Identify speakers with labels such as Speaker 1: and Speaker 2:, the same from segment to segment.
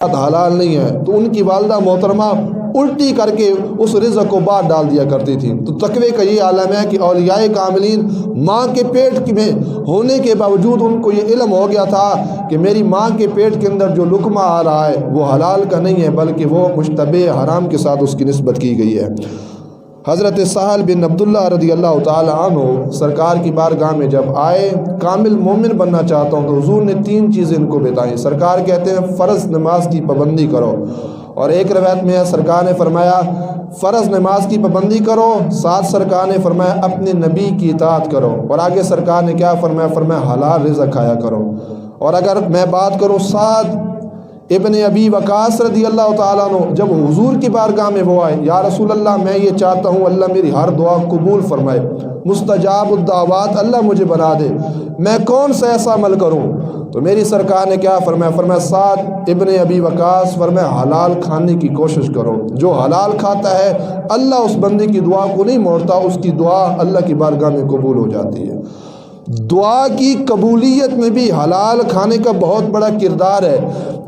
Speaker 1: حلال نہیں ہے تو ان کی والدہ محترمہ الٹی کر کے اس رزق کو باہر ڈال دیا کرتی تھی۔ تو تقوی کا یہ عالم ہے کہ اولیاء کاملین ماں کے پیٹ میں ہونے کے باوجود ان کو یہ علم ہو گیا تھا کہ میری ماں کے پیٹ کے اندر جو لقمہ آ رہا ہے وہ حلال کا نہیں ہے بلکہ وہ مشتبہ حرام کے ساتھ اس کی نسبت کی گئی ہے۔ حضرت سہل بن عبداللہ رضی اللہ تعالی عنہ سرکار کی بارگاہ میں جب آئے، کامل مومن بننا چاہتا ہوں، تو حضور نے 3 چیزیں ان کو بتائیں۔ سرکار کہتے ہیں فرض نماز کی پابندی کرو، اور ایک روایت میں ہے سرکار نے فرمایا فرض نماز کی پابندی کرو، ساتھ سرکار نے فرمایا اپنے نبی کی اطاعت کرو، اور آگے سرکار نے کیا فرمایا حلال رزق کھایا کرو۔ اور اگر میں بات کروں سعد ابن ابی وقاص رضی اللہ تعالیٰ عنہ، جب حضور کی بارگاہ میں وہ آئے، یا رسول اللہ میں یہ چاہتا ہوں اللہ میری ہر دعا قبول فرمائے، مستجاب الدعوات اللہ مجھے بنا دے، میں کون سا ایسا عمل کروں؟ تو میری سرکار نے کیا فرمایا سعد ابن ابی وقاص فرمایا حلال کھانے کی کوشش کرو، جو حلال کھاتا ہے اللہ اس بندے کی دعا کو نہیں موڑتا، اس کی دعا اللہ کی بارگاہ میں قبول ہو جاتی ہے۔ دعا کی قبولیت میں بھی حلال کھانے کا بہت بڑا کردار ہے۔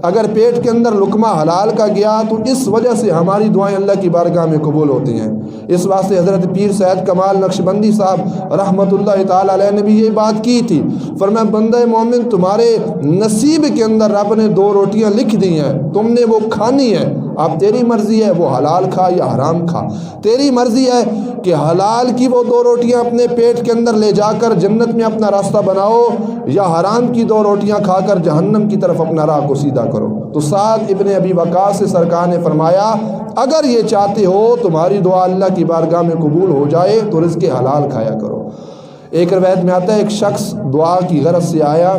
Speaker 1: اگر پیٹ کے اندر لقمہ حلال کا گیا تو اس وجہ سے ہماری دعائیں اللہ کی بارگاہ میں قبول ہوتی ہیں۔ اس واسطے حضرت پیر سید کمال نقشبندی صاحب رحمۃ اللہ تعالی علیہ نے بھی یہ بات کی تھی، فرمایا بندہ مومن تمہارے نصیب کے اندر رب نے 2 روٹیاں لکھ دی ہیں، تم نے وہ کھانی ہے، اب تیری مرضی ہے وہ حلال کھا یا حرام کھا، تیری مرضی ہے کہ حلال کی وہ 2 روٹیاں اپنے پیٹ کے اندر لے جا کر جنت میں اپنا راستہ بناؤ، یا حرام کی 2 روٹیاں کھا کر جہنم کی طرف اپنا راہ کو سیدھا کرو۔ تو سعد ابن ابی وقاص سے سرکار نے فرمایا اگر یہ چاہتے ہو تمہاری دعا اللہ کی بارگاہ میں قبول ہو جائے تو رزق حلال کھایا کرو۔ ایک روایت میں آتا ہے ایک شخص دعا کی غرض سے آیا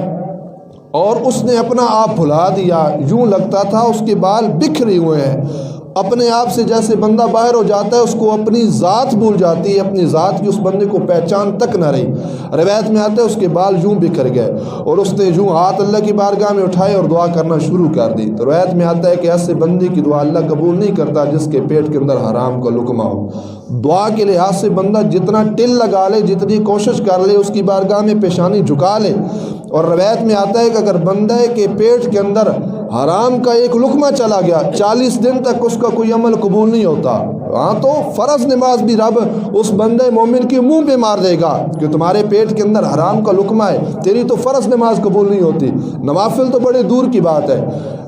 Speaker 1: اور اس نے اپنا آپ بھلا دیا، یوں لگتا تھا اس کے بال بکھرے ہوئے ہیں، اپنے آپ سے جیسے بندہ باہر ہو جاتا ہے اس کو اپنی ذات بھول جاتی ہے، اپنی ذات کی اس بندے کو پہچان تک نہ رہی۔ روایت میں آتا ہے اس کے بال یوں بکھر گئے اور اس نے یوں ہاتھ اللہ کی بارگاہ میں اٹھائے اور دعا کرنا شروع کر دی۔ تو روایت میں آتا ہے کہ ایسے بندے کی دعا اللہ قبول نہیں کرتا جس کے پیٹ کے اندر حرام کا لقمہ ہو۔ دعا کے لحاظ سے بندہ جتنا ٹل لگا لے، جتنی کوشش کر لے، اس کی بارگاہ میں پیشانی جھکا لے، اور روایت میں آتا ہے کہ اگر بندے کے پیٹ کے اندر حرام کا ایک لقمہ چلا گیا 40 دن تک اس کا کوئی عمل قبول نہیں ہوتا۔ ہاں تو فرض نماز بھی رب اس بندے مومن کے منہ پہ مار دے گا کہ تمہارے پیٹ کے اندر حرام کا لقمہ ہے، تیری تو فرض نماز قبول نہیں ہوتی، نوافل تو بڑے دور کی بات ہے۔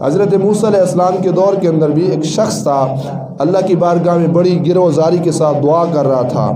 Speaker 1: حضرت موسیٰ علیہ السلام کے دور کے اندر بھی ایک شخص تھا، اللہ کی بارگاہ میں بڑی گروزاری کے ساتھ دعا کر رہا تھا،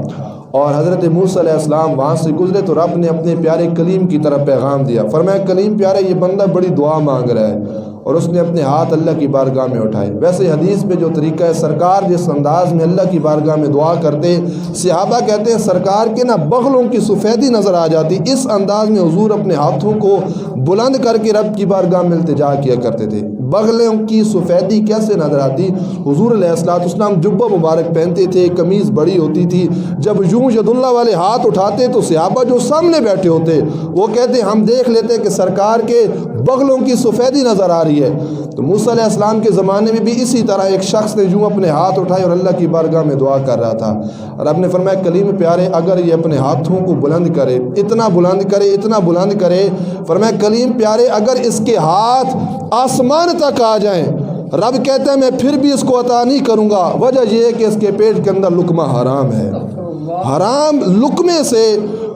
Speaker 1: اور حضرت موسیٰ علیہ السلام وہاں سے گزرے تو رب نے اپنے پیارے کلیم کی طرف پیغام دیا، فرمایا کلیم پیارے یہ بندہ بڑی دعا مانگ رہا ہے، اور اس نے اپنے ہاتھ اللہ کی بارگاہ میں اٹھائے۔ ویسے حدیث میں جو طریقہ ہے سرکار جس انداز میں اللہ کی بارگاہ میں دعا کرتے، صحابہ کہتے ہیں سرکار کے بغلوں کی سفیدی نظر آ جاتی، اس انداز میں حضور اپنے ہاتھوں کو بلند کر کے رب کی بارگاہ میں التجا کیا کرتے تھے۔ بغلوں کی سفیدی کیسے نظر آتی؟ حضور علیہ السلام جبہ مبارک پہنتے تھے، قمیض بڑی ہوتی تھی، جب یوں ید اللہ والے ہاتھ اٹھاتے تو صحابہ جو سامنے بیٹھے ہوتے وہ کہتے ہم دیکھ لیتے کہ سرکار کے بغلوں کی سفیدی نظر آ رہی ہے۔ تو موسیٰ علیہ السلام کے زمانے میں بھی اسی طرح ایک شخص نے یوں اپنے ہاتھ اٹھائے اور اللہ کی بارگاہ میں دعا کر رہا تھا، اور رب نے فرمایا کلیم پیارے اگر یہ اپنے ہاتھوں کو بلند کرے، اتنا بلند کرے، اتنا بلند کرے، فرمایا کلیم پیارے اگر اس کے ہاتھ آسمان تک آ جائیں، رب کہتا ہے میں پھر بھی اس کو عطا نہیں کروں گا، وجہ یہ ہے کہ اس کے پیٹ کے اندر لقمہ حرام ہے۔ حرام لقمے سے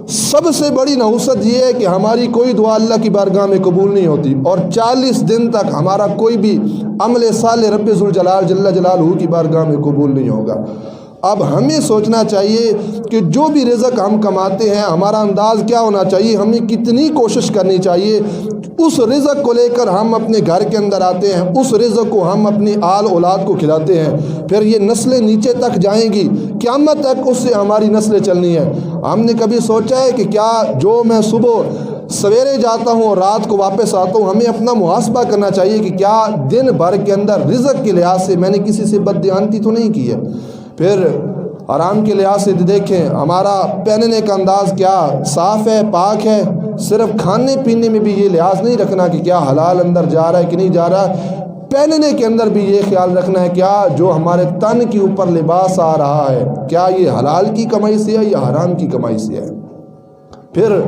Speaker 1: سب سے بڑی نحوست یہ ہے کہ ہماری کوئی دعا اللہ کی بارگاہ میں قبول نہیں ہوتی، اور 40 دن تک ہمارا کوئی بھی عمل صالح رب ذوالجلال جل جلالہ کی بارگاہ میں قبول نہیں ہوگا۔ اب ہمیں سوچنا چاہیے کہ جو بھی رزق ہم کماتے ہیں ہمارا انداز کیا ہونا چاہیے، ہمیں کتنی کوشش کرنی چاہیے، اس رزق کو لے کر ہم اپنے گھر کے اندر آتے ہیں، اس رزق کو ہم اپنی آل اولاد کو کھلاتے ہیں، پھر یہ نسلیں نیچے تک جائیں گی، قیامت تک اس سے ہماری نسلیں چلنی ہے۔ ہم نے کبھی سوچا ہے کہ کیا جو میں صبح سویرے جاتا ہوں اور رات کو واپس آتا ہوں، ہمیں اپنا محاسبہ کرنا چاہیے کہ کیا دن بھر کے اندر رزق کے لحاظ سے میں نے کسی سے بددیانتی تو نہیں کی ہے۔ پھر آرام کے لحاظ سے دیکھیں ہمارا پہننے کا انداز کیا صاف ہے، پاک ہے، صرف کھانے پینے میں بھی یہ لحاظ نہیں رکھنا کہ کیا حلال اندر جا رہا ہے کہ نہیں جا رہا، پہننے کے اندر بھی یہ خیال رکھنا ہے کیا جو ہمارے تن کے اوپر لباس آ رہا ہے کیا یہ حلال کی کمائی سے ہے یا حرام کی کمائی سے ہے۔ پھر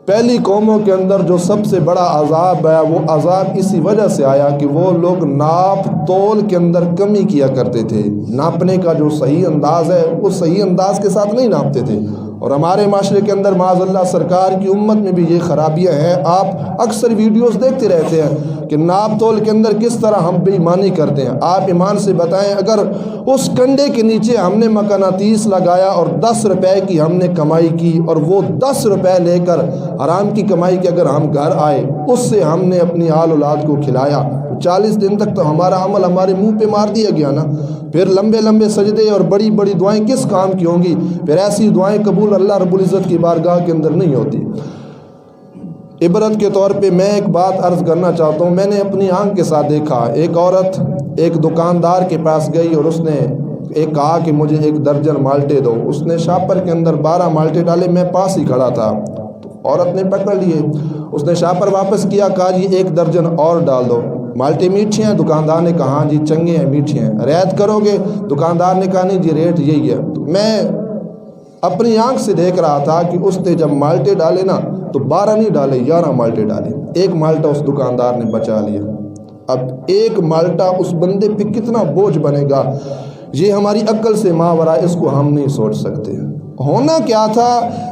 Speaker 1: پہلی قوموں کے اندر جو سب سے بڑا عذاب ہے وہ عذاب اسی وجہ سے آیا کہ وہ لوگ ناپ تول کے اندر کمی کیا کرتے تھے. ناپنے کا جو صحیح انداز ہے وہ صحیح انداز کے ساتھ نہیں ناپتے تھے. اور ہمارے معاشرے کے اندر معاذ اللہ سرکار کی امت میں بھی یہ خرابیاں ہیں. آپ اکثر ویڈیوز دیکھتے رہتے ہیں کہ ناپ تول کے اندر کس طرح ہم بے ایمانی کرتے ہیں. آپ ایمان سے بتائیں اگر اس کنڈے کے نیچے ہم نے مقناطیس لگایا اور 10 روپے کی ہم نے کمائی کی اور وہ 10 روپے لے کر حرام کی کمائی کے اگر ہم گھر آئے اس سے ہم نے اپنی آل اولاد کو کھلایا 40 دن تک تو ہمارا عمل ہمارے منہ پہ مار دیا گیا نا. پھر لمبے لمبے سجدے اور بڑی بڑی دعائیں کس کام کی ہوں گی؟ پھر ایسی دعائیں قبول اللہ رب العزت کی بارگاہ کے اندر نہیں ہوتی. عبرت کے طور پہ میں ایک بات عرض کرنا چاہتا ہوں. میں نے اپنی آنکھ کے ساتھ دیکھا ایک عورت ایک دکاندار کے پاس گئی اور اس نے ایک کہا کہ مجھے 1 درجن مالٹے دو. اس نے شاپر کے اندر 12 مالٹے ڈالے. میں پاس ہی کھڑا تھا. عورت نے پکڑ لیے. اس نے شاپر واپس کیا, کہا جی 1 درجن اور ڈال دو. مالٹے میٹھے ہیں؟ دکاندار نے کہا جی چنگے ہیں میٹھے ہیں. رعایت کرو گے؟ دکاندار نے کہا نہیں جی ریٹ یہی ہے. میں اپنی آنکھ سے دیکھ رہا تھا کہ اس نے جب مالٹے ڈالے نا تو 12 نہیں ڈالے 11 مالٹے ڈالے. 1 مالٹا اس دکاندار نے بچا لیا. اب 1 مالٹا اس بندے پہ کتنا بوجھ بنے گا یہ ہماری عقل سے ماورا, اس کو ہم نہیں سوچ سکتے. ہونا کیا تھا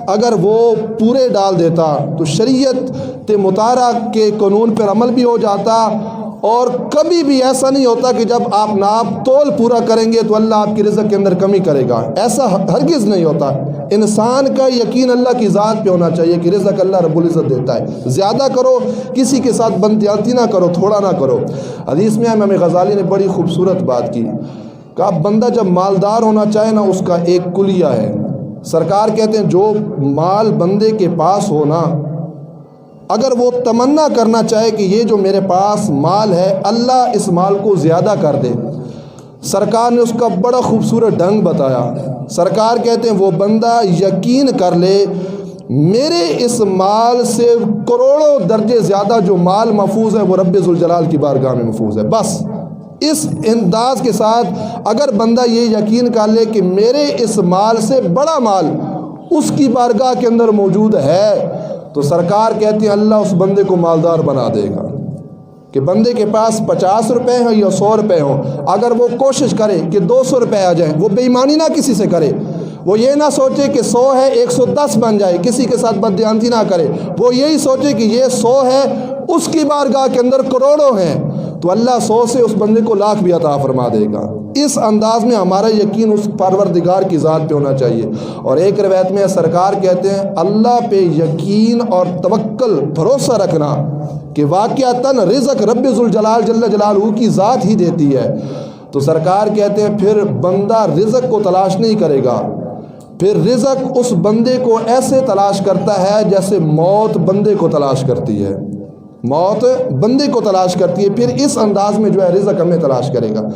Speaker 1: اگر وہ پورے ڈال دیتا تو شریعت مطالعہ کے قانون پر عمل بھی ہو جاتا اور کبھی بھی ایسا نہیں ہوتا کہ جب آپ ناپ تول پورا کریں گے تو اللہ آپ کی رزق کے اندر کمی کرے گا. ایسا ہرگز نہیں ہوتا. انسان کا یقین اللہ کی ذات پہ ہونا چاہیے کہ رزق اللہ رب العزت دیتا ہے. زیادہ کرو, کسی کے ساتھ بددیانتی نہ کرو, تھوڑا نہ کرو. حدیث میں امام غزالی نے بڑی خوبصورت بات کی, کہ بندہ جب مالدار ہونا چاہے نا اس کا ایک کلیہ ہے. سرکار کہتے ہیں جو مال بندے کے پاس ہونا, اگر وہ تمنا کرنا چاہے کہ یہ جو میرے پاس مال ہے اللہ اس مال کو زیادہ کر دے, سرکار نے اس کا بڑا خوبصورت ڈھنگ بتایا. سرکار کہتے ہیں وہ بندہ یقین کر لے میرے اس مال سے کروڑوں درجے زیادہ جو مال محفوظ ہے وہ رب ذوالجلال کی بارگاہ میں محفوظ ہے. بس اس انداز کے ساتھ اگر بندہ یہ یقین کر لے کہ میرے اس مال سے بڑا مال اس کی بارگاہ کے اندر موجود ہے تو سرکار کہتے ہیں اللہ اس بندے کو مالدار بنا دے گا. کہ بندے کے پاس 50 روپے ہوں یا 100 روپے ہوں, اگر وہ کوشش کرے کہ 200 روپے آ جائیں, وہ بے ایمانی نہ کسی سے کرے, وہ یہ نہ سوچے کہ 100 ہے 110 بن جائے, کسی کے ساتھ بددیانتی نہ کرے, وہ یہی سوچے کہ یہ 100 ہے اس کی بارگاہ کے اندر کروڑوں ہیں تو اللہ 100 سے اس بندے کو لاکھ بھی عطا فرما دے گا. اس انداز میں ہمارا یقین اس پروردگار کی ذات پہ ہونا چاہیے. اور ایک روایت میں سرکار کہتے ہیں اللہ پہ یقین اور توکل بھروسہ رکھنا کہ واقعتاً رزق رب ذوالجلال جل جلالہ کی ذات ہی دیتی ہے. تو سرکار کہتے ہیں پھر بندہ رزق کو تلاش نہیں کرے گا, پھر رزق اس بندے کو ایسے تلاش کرتا ہے جیسے موت بندے کو تلاش کرتی ہے. موت بندے کو تلاش کرتی ہے, پھر اس انداز میں جو ہے رزق ہمیں تلاش کرے گا.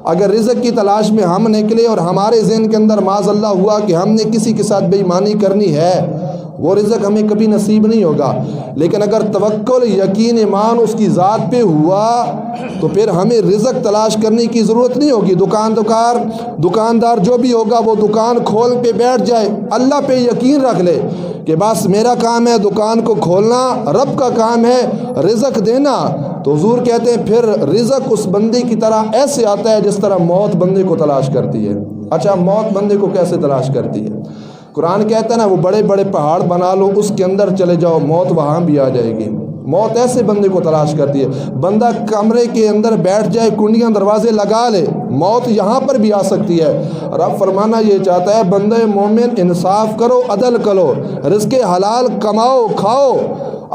Speaker 1: اگر رزق کی تلاش میں ہم نکلے اور ہمارے ذہن کے اندر معاذ اللہ ہوا کہ ہم نے کسی کے ساتھ بے ایمانی کرنی ہے, وہ رزق ہمیں کبھی نصیب نہیں ہوگا. لیکن اگر توکل یقین ایمان اس کی ذات پہ ہوا تو پھر ہمیں رزق تلاش کرنے کی ضرورت نہیں ہوگی. دکاندار جو بھی ہوگا وہ دکان کھول پہ بیٹھ جائے, اللہ پہ یقین رکھ لے کہ بس میرا کام ہے دکان کو کھولنا, رب کا کام ہے رزق دینا. تو حضور کہتے ہیں پھر رزق اس بندے کی طرح ایسے آتا ہے جس طرح موت بندے کو تلاش کرتی ہے. اچھا موت بندے کو کیسے تلاش کرتی ہے؟ قرآن کہتا ہے نا وہ بڑے بڑے پہاڑ بنا لو اس کے اندر چلے جاؤ موت وہاں بھی آ جائے گی. موت ایسے بندے کو تلاش کرتی ہے. بندہ کمرے کے اندر بیٹھ جائے, کنڈیاں دروازے لگا لے, موت یہاں پر بھی آ سکتی ہے. رب فرمانا یہ چاہتا ہے بندے مومن انصاف کرو, عدل کرو, رزق حلال کماؤ کھاؤ.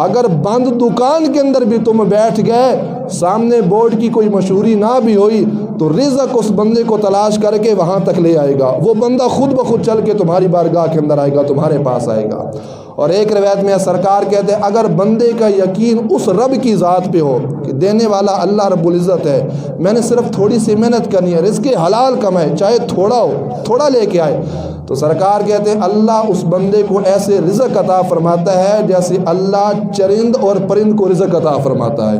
Speaker 1: اگر بند دکان کے اندر بھی تم بیٹھ گئے, سامنے بورڈ کی کوئی مشہوری نہ بھی ہوئی تو رزق اس بندے کو تلاش کر کے وہاں تک لے آئے گا. وہ بندہ خود بخود چل کے تمہاری بارگاہ کے اندر آئے گا, تمہارے پاس آئے گا. اور ایک روایت میں سرکار کہتے ہیں اگر بندے کا یقین اس رب کی ذات پہ ہو کہ دینے والا اللہ رب العزت ہے, میں نے صرف تھوڑی سی محنت کرنی ہے, رزق حلال کمائے چاہے تھوڑا ہو, تھوڑا لے کے آئے, تو سرکار کہتے ہیں اللہ اس بندے کو ایسے رزق عطا فرماتا ہے جیسے اللہ چرند اور پرند کو رزق عطا فرماتا ہے.